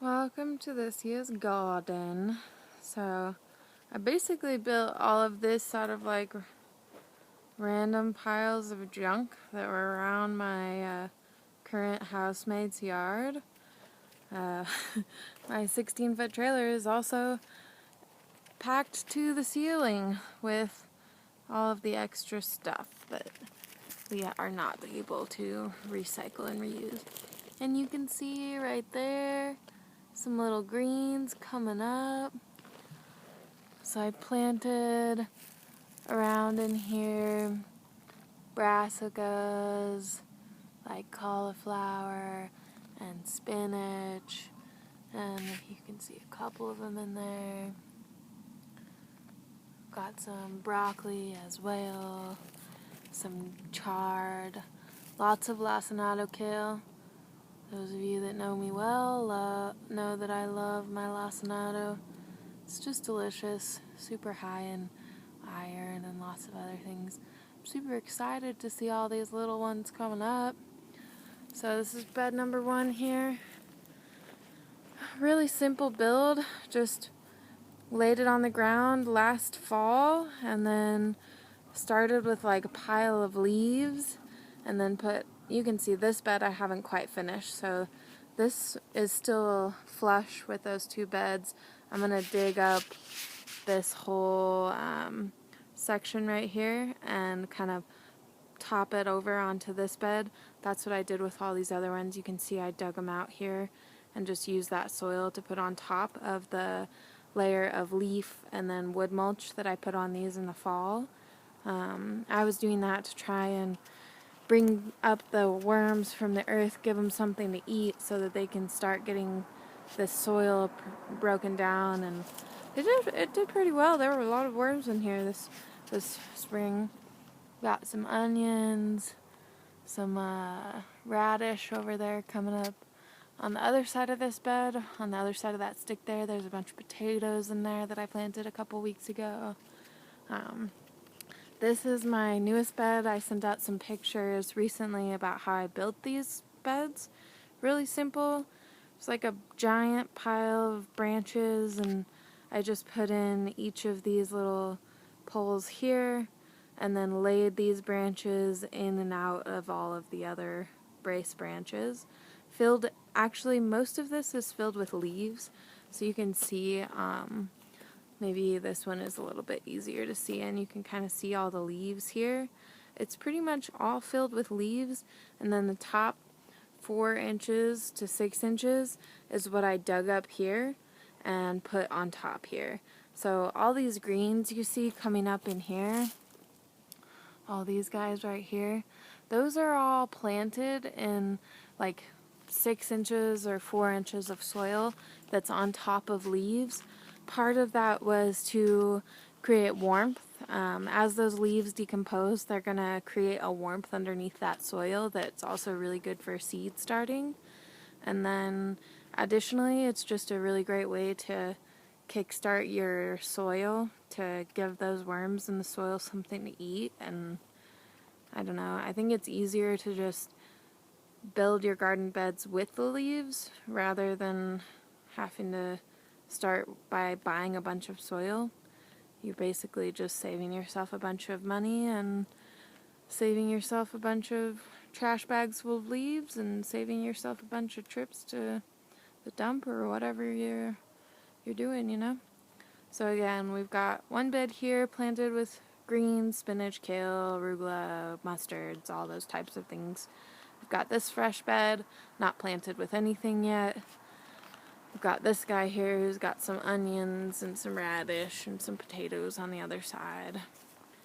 Welcome to this year's garden. So I basically built all of this out of like random piles of junk that were around my current housemate's yard. Uh, my 16-foot trailer is also packed to the ceiling with all of the extra stuff that we are not able to recycle and reuse. And you can see right there some little greens coming up. So I planted around in here brassicas, like cauliflower and spinach, and you can see a couple of them in there. Got some broccoli as well, some chard, lots of lacinato kale. Those of you that know me well know that I love my lacinato. It's just delicious, super high in iron and lots of other things. I'm super excited to see all these little ones coming up. So this is bed number 1 here. Really simple build, just laid it on the ground last fall and then started with like a pile of leaves and then you can see this bed I haven't quite finished, so this is still flush with those 2 beds. I'm going to dig up this whole section right here and kind of top it over onto this bed. That's what I did with all these other ones. You can see I dug them out here and just used that soil to put on top of the layer of leaf and then wood mulch that I put on these in the fall. I was doing that to try and bring up the worms from the earth, give them something to eat so that they can start getting this soil broken down, and it did pretty well. There were a lot of worms in here this spring. Got some onions, some radish over there coming up. On the other side of this bed, on the other side of that stick there's a bunch of potatoes in there that I planted a couple weeks ago. This is my newest bed. I sent out some pictures recently about how I built these beds. Really simple. It's like a giant pile of branches, and I just put in each of these little poles here and then laid these branches in and out of all of the other brace branches. Actually most of this is filled with leaves, so you can see maybe this one is a little bit easier to see, and you can kind of see all the leaves here. It's pretty much all filled with leaves, and then the top 4 inches to 6 inches is what I dug up here and put on top here. So all these greens you see coming up in here, all these guys right here, those are all planted in like 6 inches or 4 inches of soil that's on top of leaves. Part of that was to create warmth. As those leaves decompose, they're going to create a warmth underneath that soil that's also really good for seed starting. And then additionally, it's just a really great way to kickstart your soil, to give those worms in the soil something to eat. And I don't know, I think it's easier to just build your garden beds with the leaves rather than having to start by buying a bunch of soil. You're basically just saving yourself a bunch of money and saving yourself a bunch of trash bags full of leaves and saving yourself a bunch of trips to the dump or whatever you're doing, you know? So again, we've got 1 bed here planted with greens, spinach, kale, arugula, mustards, all those types of things. We've got this fresh bed, not planted with anything yet. We've got this guy here who's got some onions and some radish and some potatoes on the other side.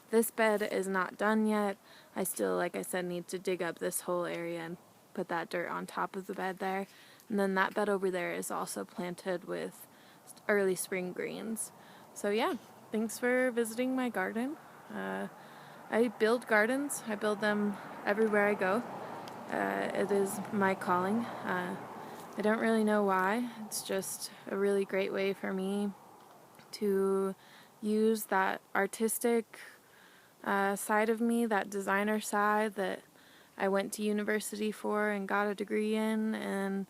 This bed is not done yet. I still, like I said, need to dig up this whole area and put that dirt on top of the bed there. And then that bed over there is also planted with early spring greens. So yeah, thanks for visiting my garden. I build gardens. I build them everywhere I go. It is my calling. I don't really know why. It's just a really great way for me to use that artistic side of me, that designer side that I went to university for and got a degree in, and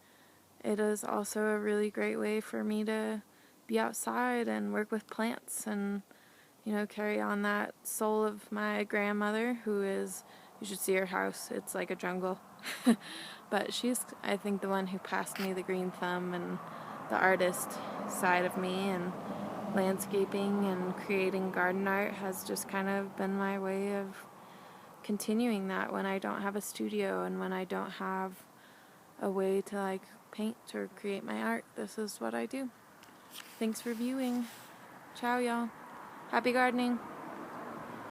it is also a really great way for me to be outside and work with plants and, carry on that soul of my grandmother, who is, you should see her house, it's like a jungle. But she's, I think, the one who passed me the green thumb and the artist side of me, and landscaping and creating garden art has just kind of been my way of continuing that when I don't have a studio and when I don't have a way to like paint or create my art. This is what I do. Thanks for viewing. Ciao, y'all. Happy gardening.